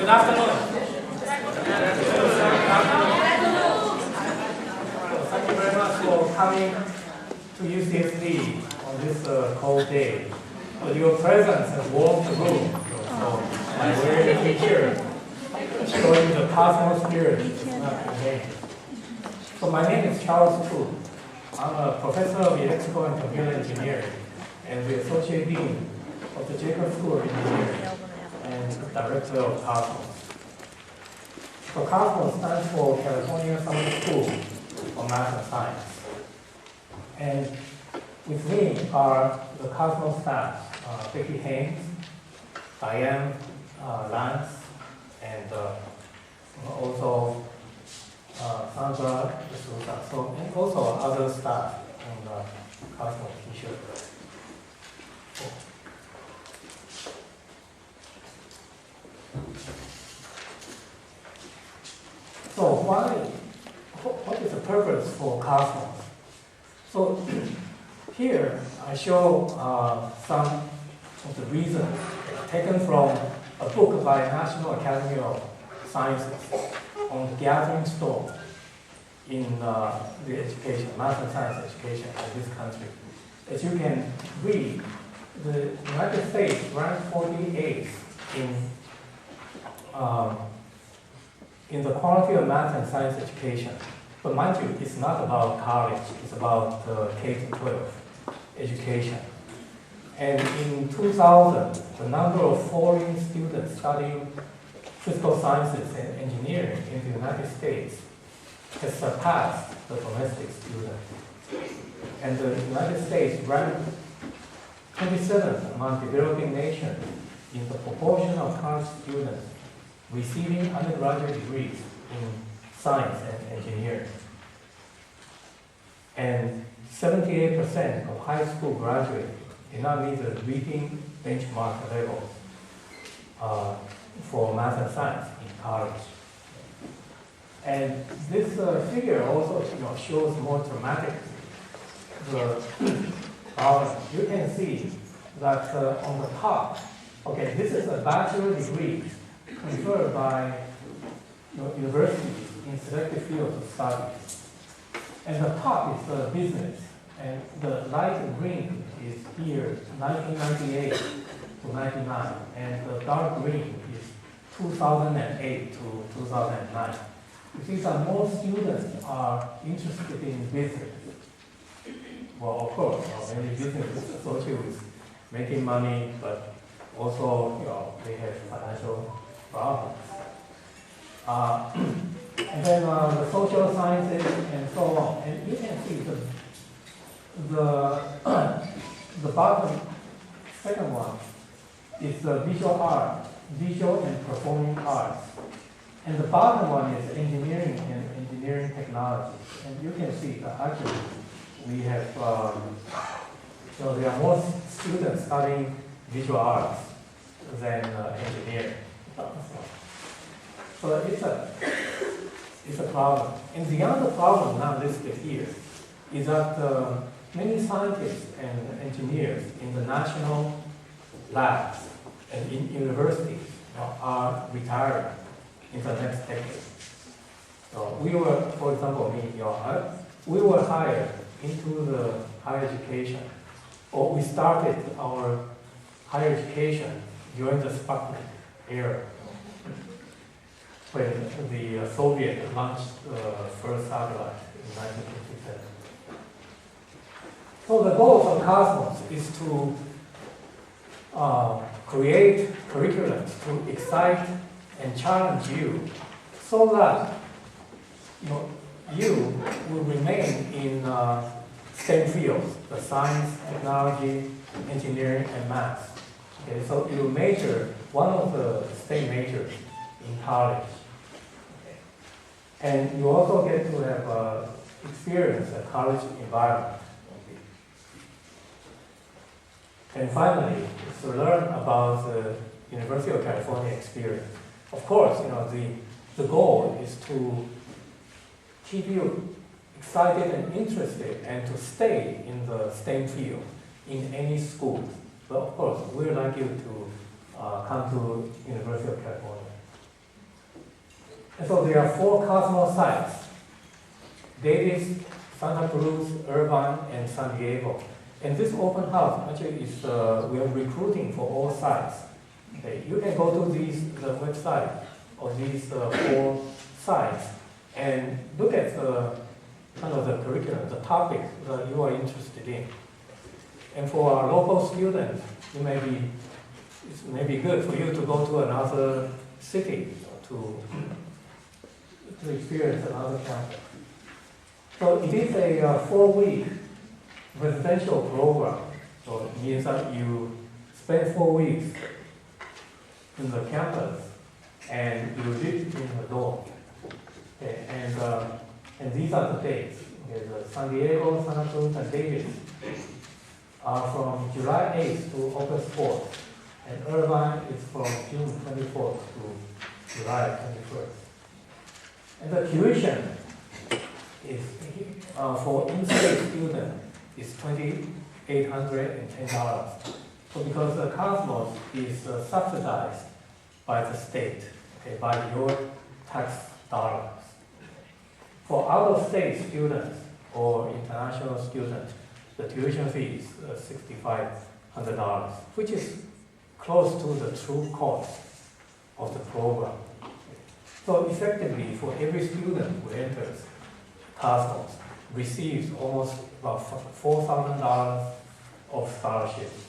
Good afternoon. Thank you very much for coming to UCSD on this cold day. Your presence has warmed the room. So my very teacher showing the cosmos spirit is not in vain. So my name is Charles Chu. I'm a professor of electrical and computer engineering and the associate dean of the Jacobs School of Engineering and the director of Cosmos. So Cosmos stands for California Summer School of Math and Science. And with me are the Cosmos staff, Becky Haynes, Diane Lance, and also Sandra D'Souza. So, and also other staff on the Cosmos t-shirt. So what is the purpose for Cosmos? So here I show some of the reasons taken from a book by National Academy of Sciences on the gathering storm in the education, math and science education in this country. As you can read, the United States ranked 48th in the quality of math and science education. But mind you, it's not about college, it's about K-12 education. And in 2000, the number of foreign students studying physical sciences and engineering in the United States has surpassed the domestic students. And the United States ranked 27th among developing nations in the proportion of college students receiving undergraduate degrees in science and engineering. And 78% of high school graduates did not meet the reading benchmark level for math and science in college. And this figure also shows more dramatically the problem. You can see that on the top, okay, this is a bachelor degree conferred by universities in selected fields of studies. And the top is the business, and the light green is here, 1998 to 99, and the dark green is 2008 to 2009. You see that more students are interested in business. Well, of course, many businesses associated with making money, but also, they have financial problems. And then the social sciences and so on. And you can see the bottom second one is the visual art, visual and performing arts. And the bottom one is engineering and engineering technology. And you can see that actually we have, there are more students studying visual arts than engineering. So it's a problem. And the other problem not listed here is that many scientists and engineers in the national labs and in universities are retiring in the next decade. So we were, for example, we were hired into the higher education, or we started our higher education during the Sputnik era, when the Soviet launched the first satellite in 1957. So the goal of Cosmos is to create curriculums to excite and challenge you so that you will remain in STEM fields, the science, technology, engineering, and math. Okay, so you major, one of the STEM majors in college. Okay. And you also get to have experience a college environment. Okay. And finally, is to learn about the University of California experience. Of course, the goal is to keep you excited and interested and to stay in the STEM field in any school. But of course, we would like you to come to University of California. And so there are 4 Cosmos sites: Davis, Santa Cruz, Irvine, and San Diego. And this open house actually is we are recruiting for all sites. Okay, you can go to the website of these 4 sites and look at the kind of the curriculum, the topic that you are interested in. And for our local students, it may be good for you to go to another city to experience another campus. So it is a 4-week residential program. So it means that you spend 4 weeks in the campus and you live in the dorm. Okay, and these are the dates. Okay, the San Diego, Santa Cruz, and Davis are from July 8th to August 4th. And Irvine is from June 24th to July 21st. And the tuition is for in-state students is $2,810. So because the Cosmos is subsidized by the state, okay, by your tax dollars. For out-of-state students or international students, the tuition fee is $6,500, which is close to the true cost of the program. So effectively, for every student who enters Cosmos, receives almost about $4,000 of scholarships.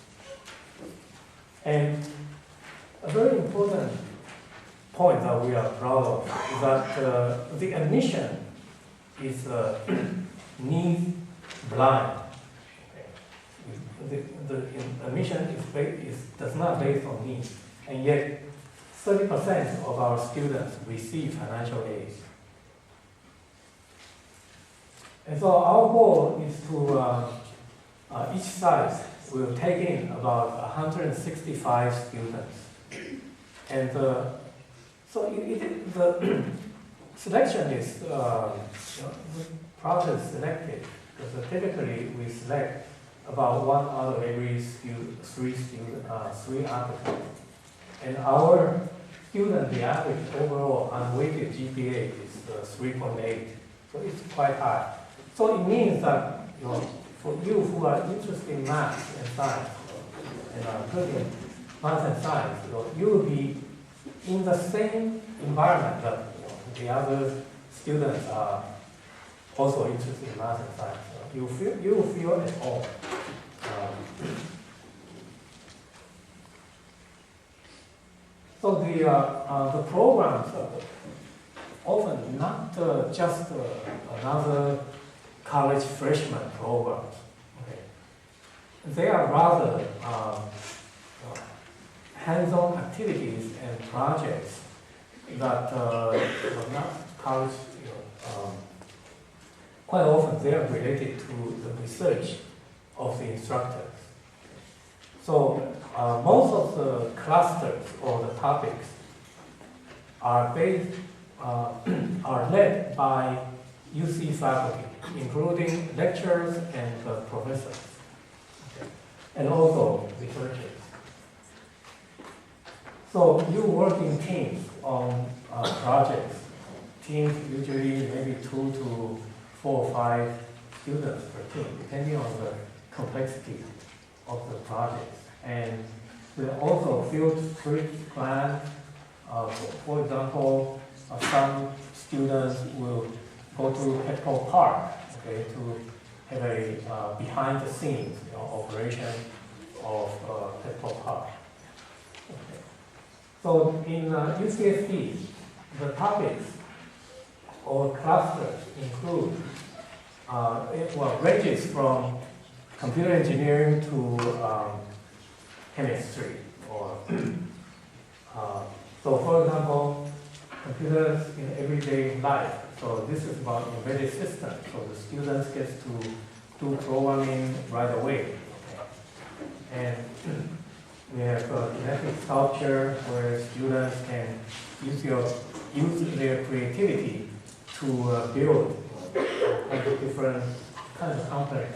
And a very important point that we are proud of is that the admission is need blind. The admission does not based on need, and yet 30% of our students receive financial aid. And so our goal is to, each site will take in about 165 students. And so the selection is, the process selected, because typically we select about 1 out of every 3 applicants. And our student, the average overall unweighted GPA is 3.8, so it's quite high. So it means that, for you who are interested in math and science, and are good in math and science, you will be in the same environment that the other students are also interested in math and science. You will feel at home. So the programs are often not just another college freshman programs. Okay. They are rather hands-on activities and projects that are not college. Quite often they are related to the research of the instructors. So most of the clusters or the topics are led by UC faculty, including lecturers and professors, okay, and also researchers. So you work in teams on projects. Teams usually maybe 2 to 4 or 5 students per team, depending on the complexity of the projects. And we also field trip plan. For example, some students will go to Petco Park, okay, to have a behind the scenes operation of Petco Park. Okay. So in UCSD, the topics or clusters include ranges from computer engineering to chemistry, or so for example, computers in everyday life. So this is about embedded systems. So the students get to do programming right away. Okay. And we have kinetic sculpture where students can use their creativity to build different kinds of complex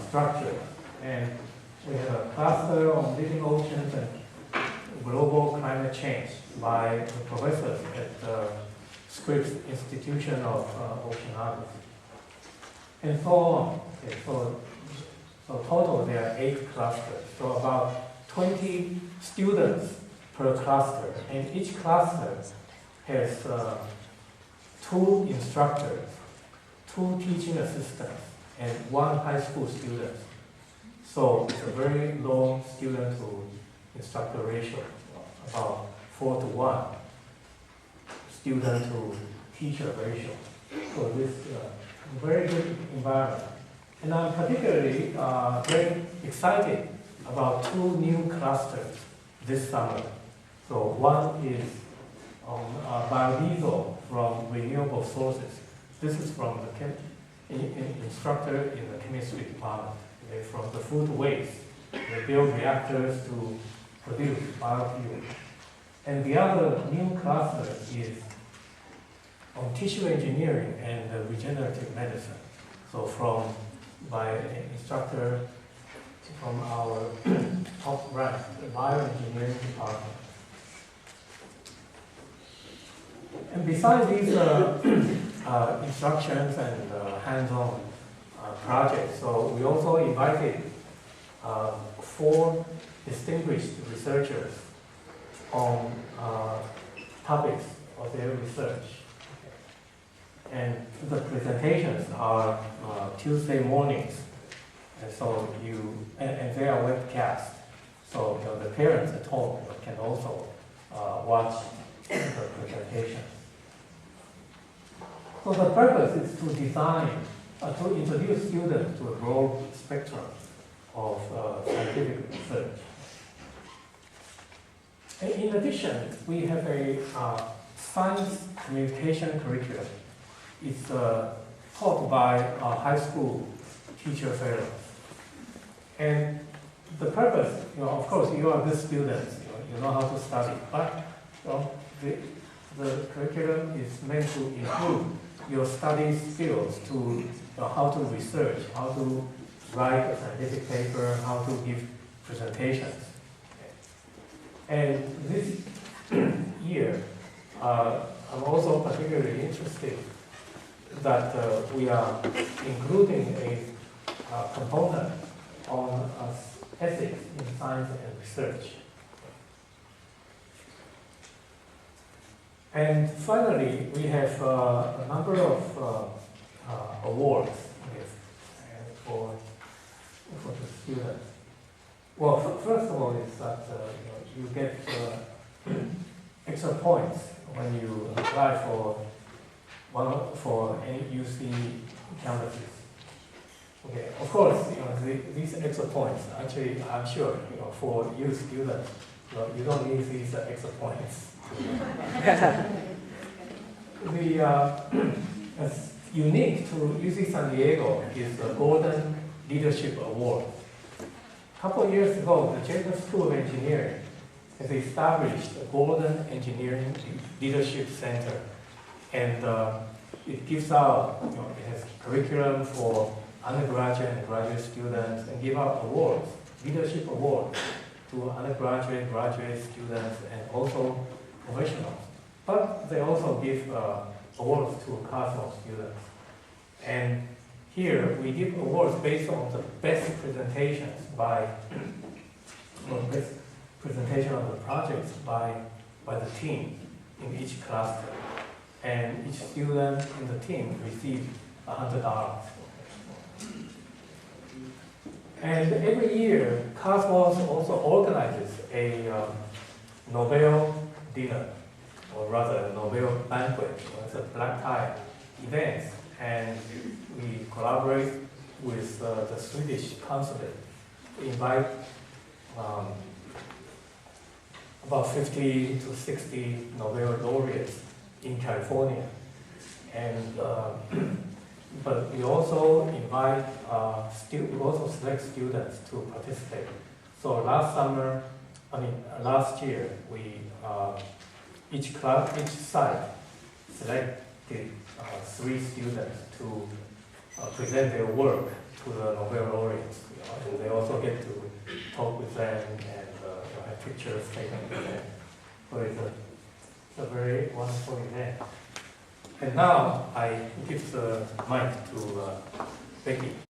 structures. And we have a cluster on living oceans and global climate change by the professors at Scripps Institution of Oceanography, and so on. Okay, so total there are 8 clusters, so about 20 students per cluster, and each cluster has 2 instructors, 2 teaching assistants, and 1 high school student. So it's a very low student to instructor ratio, about 4 to 1 student to teacher ratio. So this very good environment. And I'm particularly very excited about 2 new clusters this summer. So one is on biodiesel from renewable sources. This is from the instructor in the chemistry department. They're from the food waste. They build reactors to produce biofuel. And the other new cluster is on tissue engineering and regenerative medicine. So by an instructor from our top rank, the bioengineering department. And besides these instructions and hands-on projects, so we also invited 4 distinguished researchers on topics of their research. And the presentations are Tuesday mornings, and so and they are webcast. So the parents at home can also watch the presentation. So the purpose is to to introduce students to a broad spectrum of scientific research. And in addition, we have a science communication curriculum. It's taught by high school teacher fellows. And the purpose, of course, you are good students, you know how to study, but the curriculum is meant to improve your study skills to how to research, how to write a scientific paper, how to give presentations. And this year, I'm also particularly interested that we are including a component on ethics in science and research. And finally, we have a number of awards for the students. Well, first of all, is that you get extra points when you apply for any UC campuses. Okay, of course, these extra points. Actually, I'm sure for you students, you don't need these extra points. As unique to UC San Diego is the Golden Leadership Award. A couple of years ago, the Jacobs School of Engineering has established a Golden Engineering Leadership Center, and it gives out, it has curriculum for undergraduate and graduate students, and give out awards, leadership awards, to undergraduate, graduate students, and also professionals. But they also give awards to classroom students. And here we give awards based on the best presentations best presentation of the projects by the team in each cluster. And each student in the team receives $100. And every year, Cosmos also organizes a Nobel dinner, or rather a Nobel banquet. It's a black tie event, and we collaborate with the Swedish consulate. We invite about 50 to 60 Nobel laureates in California, and but we also invite we also select students to participate. So last year we each site selected 3 students to present their work to the Nobel laureates, and they also get to talk with them and have pictures taken with them. So it's a very wonderful event. And now I give the mic to Becky.